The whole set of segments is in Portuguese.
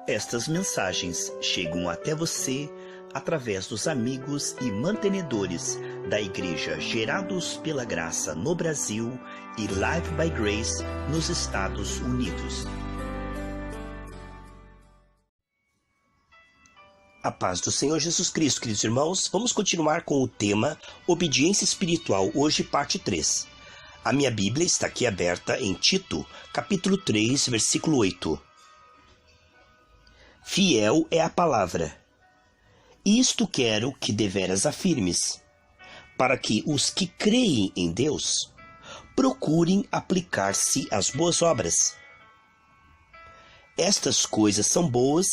Estas mensagens chegam até você através dos amigos e mantenedores da Igreja Gerados pela Graça no Brasil e Live by Grace nos Estados Unidos. A paz do Senhor Jesus Cristo, queridos irmãos. Vamos continuar com o tema Obediência Espiritual, hoje parte 3. A minha Bíblia está aqui aberta em Tito, capítulo 3, versículo 8. Fiel é a palavra. Isto quero que deveras afirmes, para que os que creem em Deus procurem aplicar-se às boas obras. Estas coisas são boas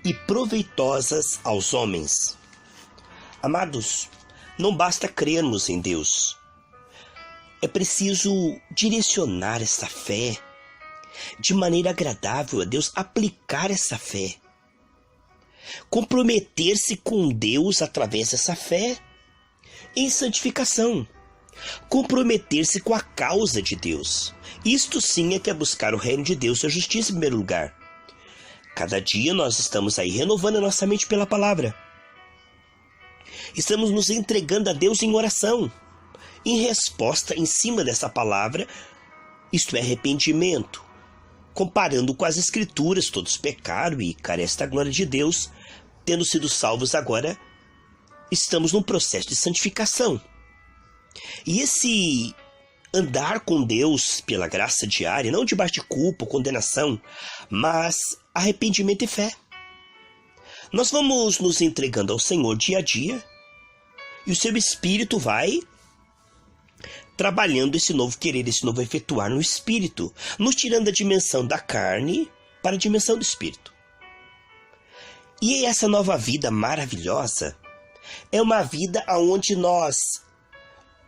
e proveitosas aos homens. Amados, não basta crermos em Deus. É preciso direcionar essa fé de maneira agradável a Deus, aplicar essa fé. Comprometer-se com Deus através dessa fé em santificação. Comprometer-se com a causa de Deus. Isto sim é que é buscar o reino de Deus e a justiça em primeiro lugar. Cada dia nós estamos aí renovando a nossa mente pela palavra. Estamos nos entregando a Deus em oração, em resposta em cima dessa palavra, isto é, arrependimento. Comparando com as Escrituras, todos pecaram e carecem da glória de Deus, tendo sido salvos agora, estamos num processo de santificação. E esse andar com Deus pela graça diária, não debaixo de culpa ou condenação, mas arrependimento e fé. Nós vamos nos entregando ao Senhor dia a dia, e o seu Espírito vai trabalhando esse novo querer, esse novo efetuar no Espírito, nos tirando da dimensão da carne para a dimensão do Espírito. E essa nova vida maravilhosa é uma vida onde nós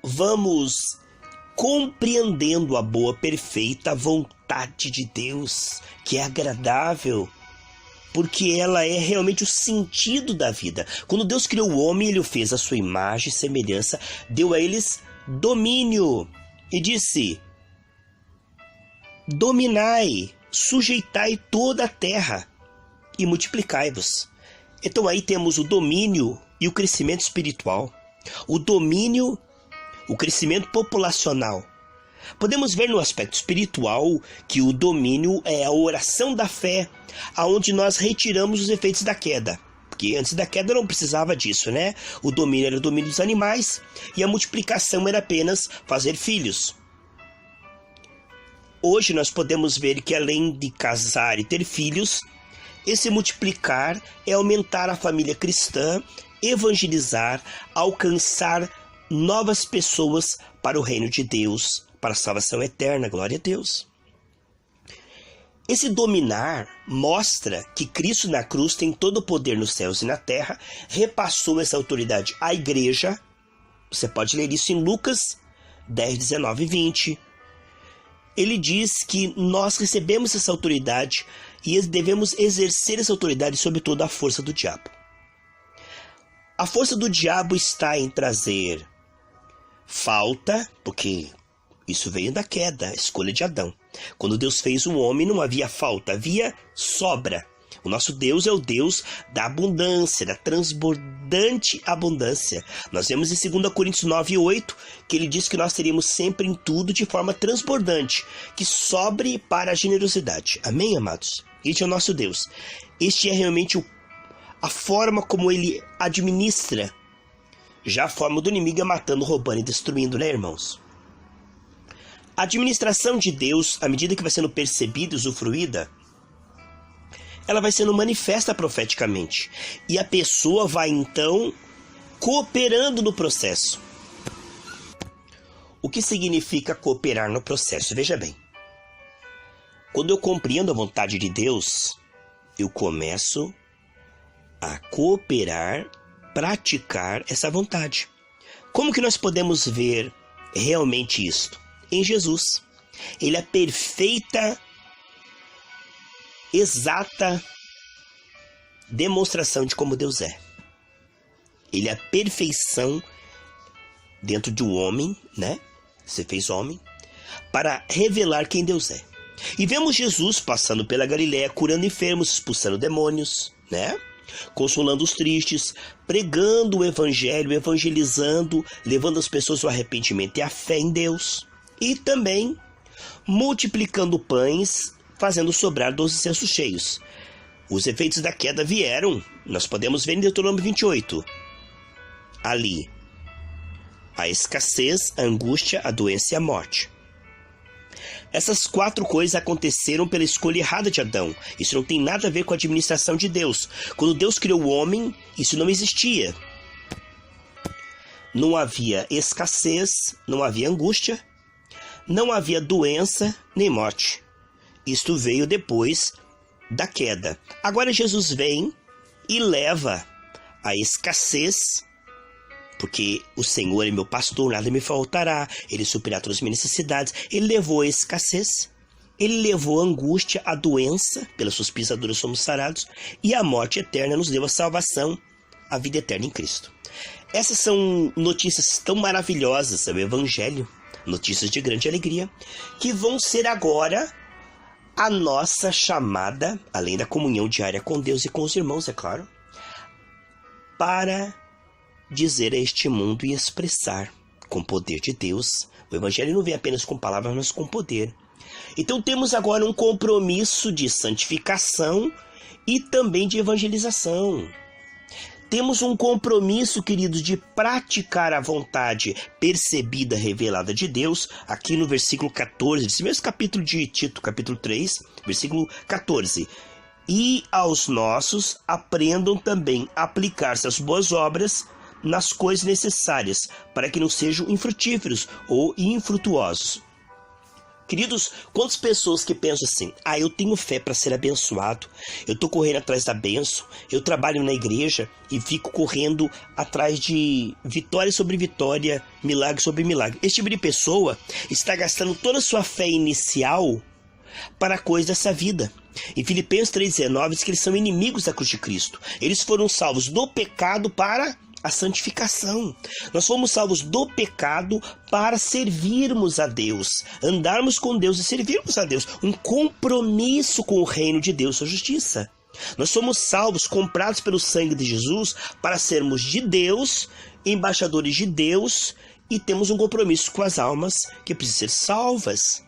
vamos compreendendo a boa, perfeita vontade de Deus, que é agradável, porque ela é realmente o sentido da vida. Quando Deus criou o homem, Ele o fez à sua imagem e semelhança, deu a eles domínio e disse: dominai, sujeitai toda a terra e multiplicai-vos. Então aí temos o domínio e o crescimento espiritual, o domínio, o crescimento populacional. Podemos ver no aspecto espiritual que o domínio é a oração da fé, aonde nós retiramos os efeitos da queda. Porque antes da queda não precisava disso, né? O domínio era o domínio dos animais e a multiplicação era apenas fazer filhos. Hoje nós podemos ver que além de casar e ter filhos, esse multiplicar é aumentar a família cristã, evangelizar, alcançar novas pessoas para o reino de Deus, para a salvação eterna, glória a Deus. Esse dominar mostra que Cristo na cruz tem todo o poder nos céus e na terra, repassou essa autoridade à igreja. Você pode ler isso em Lucas 10, 19 e 20. Ele diz que nós recebemos essa autoridade e devemos exercer essa autoridade sobre toda a força do diabo. A força do diabo está em trazer falta, porque isso veio da queda, a escolha de Adão. Quando Deus fez o homem, não havia falta, havia sobra. O nosso Deus é o Deus da abundância, da transbordante abundância. Nós vemos em 2 Coríntios 9, 8, que ele diz que nós teríamos sempre em tudo de forma transbordante, que sobre para a generosidade. Amém, amados? Este é o nosso Deus. Este é realmente a forma como ele administra. Já a forma do inimigo é matando, roubando e destruindo, né, irmãos? A administração de Deus, à medida que vai sendo percebida e usufruída, ela vai sendo manifesta profeticamente. E a pessoa vai, então, cooperando no processo. O que significa cooperar no processo? Veja bem. Quando eu compreendo a vontade de Deus, eu começo a cooperar, praticar essa vontade. Como que nós podemos ver realmente isto? Em Jesus. Ele é a perfeita, exata demonstração de como Deus é. Ele é a perfeição dentro de um homem, né? Você fez homem, para revelar quem Deus é. E vemos Jesus passando pela Galiléia, curando enfermos, expulsando demônios, né? Consolando os tristes, pregando o evangelho, evangelizando, levando as pessoas ao arrependimento e à fé em Deus. E também multiplicando pães, fazendo sobrar 12 censos cheios. Os efeitos da queda vieram, nós podemos ver em Deuteronômio 28. Ali, a escassez, a angústia, a doença e a morte. Essas 4 coisas aconteceram pela escolha errada de Adão. Isso não tem nada a ver com a administração de Deus. Quando Deus criou o homem, isso não existia. Não havia escassez, não havia angústia, não havia doença nem morte. Isto veio depois da queda. Agora Jesus vem e leva a escassez, porque o Senhor é meu pastor, nada me faltará, Ele suprirá todas as minhas necessidades. Ele levou a escassez, Ele levou a angústia, a doença, pelas suas pisaduras somos sarados, e a morte eterna nos deu a salvação, a vida eterna em Cristo. Essas são notícias tão maravilhosas do Evangelho, notícias de grande alegria, que vão ser agora a nossa chamada, além da comunhão diária com Deus e com os irmãos, é claro, para dizer a este mundo e expressar com o poder de Deus. O Evangelho não vem apenas com palavras, mas com poder. Então temos agora um compromisso de santificação e também de evangelização. Temos um compromisso, queridos, de praticar a vontade percebida, revelada de Deus, aqui no versículo 14, desse mesmo capítulo de Tito, capítulo 3, versículo 14. E aos nossos aprendam também a aplicar-se às boas obras nas coisas necessárias, para que não sejam infrutíferos ou infrutuosos. Queridos, quantas pessoas que pensam assim: eu tenho fé para ser abençoado, eu estou correndo atrás da bênção, eu trabalho na igreja e fico correndo atrás de vitória sobre vitória, milagre sobre milagre. Esse tipo de pessoa está gastando toda a sua fé inicial para a coisa dessa vida. Em Filipenses 3,19 diz que eles são inimigos da cruz de Cristo. Eles foram salvos do pecado para a santificação. Nós fomos salvos do pecado para servirmos a Deus, andarmos com Deus e servirmos a Deus. Um compromisso com o reino de Deus, sua justiça. Nós somos salvos, comprados pelo sangue de Jesus, para sermos de Deus, embaixadores de Deus, e temos um compromisso com as almas que precisam ser salvas.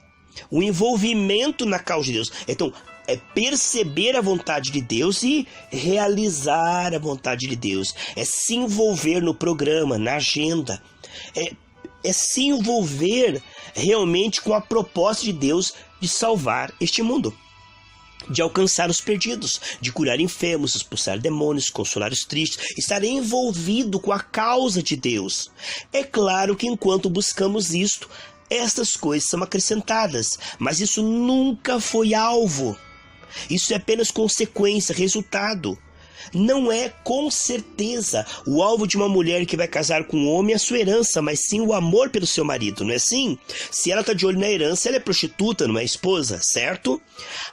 O envolvimento na causa de Deus. Então, é perceber a vontade de Deus e realizar a vontade de Deus. É se envolver no programa, na agenda. É se envolver realmente com a proposta de Deus de salvar este mundo, de alcançar os perdidos, de curar enfermos, expulsar demônios, consolar os tristes, estar envolvido com a causa de Deus. É claro que enquanto buscamos isto, estas coisas são acrescentadas, mas isso nunca foi alvo. Isso é apenas consequência, resultado. Não é com certeza o alvo de uma mulher que vai casar com um homem a sua herança, mas sim o amor pelo seu marido, não é assim? Se ela está de olho na herança, ela é prostituta, não é esposa, certo?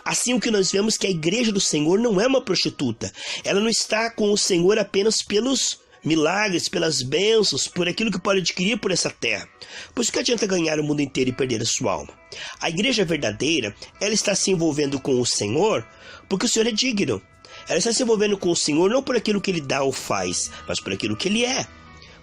Assim, o que nós vemos é que a igreja do Senhor não é uma prostituta. Ela não está com o Senhor apenas pelos milagres, pelas bênçãos, por aquilo que pode adquirir por essa terra. Pois que adianta ganhar o mundo inteiro e perder a sua alma? A igreja verdadeira, ela está se envolvendo com o Senhor porque o Senhor é digno. Ela está se envolvendo com o Senhor não por aquilo que Ele dá ou faz, mas por aquilo que Ele é.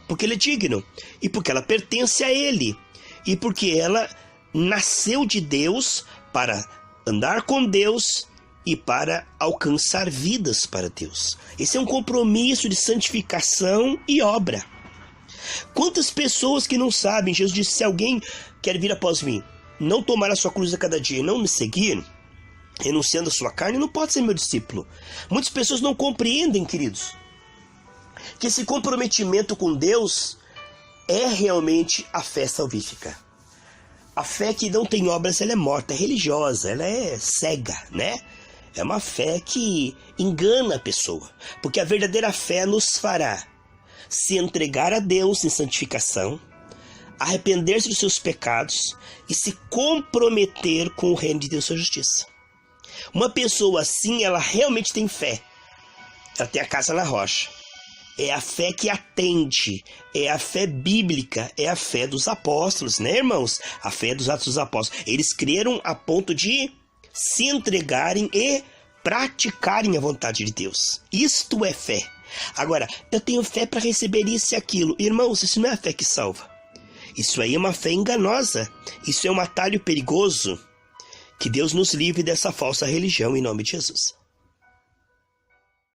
Porque Ele é digno. E porque ela pertence a Ele. E porque ela nasceu de Deus para andar com Deus e para alcançar vidas para Deus. Esse é um compromisso de santificação e obra. Quantas pessoas que não sabem, Jesus disse: se alguém quer vir após mim, não tomar a sua cruz a cada dia e não me seguir, renunciando a sua carne, não pode ser meu discípulo. Muitas pessoas não compreendem, queridos, que esse comprometimento com Deus é realmente a fé salvífica. A fé que não tem obras, ela é morta, é religiosa, ela é cega, né? É uma fé que engana a pessoa, porque a verdadeira fé nos fará se entregar a Deus em santificação, arrepender-se dos seus pecados e se comprometer com o reino de Deus e sua justiça. Uma pessoa assim, ela realmente tem fé. Ela tem a casa na rocha. É a fé que atende, é a fé bíblica, é a fé dos apóstolos, né, irmãos? A fé dos Atos dos Apóstolos. Eles creram a ponto de se entregarem e praticarem a vontade de Deus. Isto é fé. Agora, eu tenho fé para receber isso e aquilo. Irmãos, isso não é a fé que salva. Isso aí é uma fé enganosa. Isso é um atalho perigoso. Que Deus nos livre dessa falsa religião, em nome de Jesus.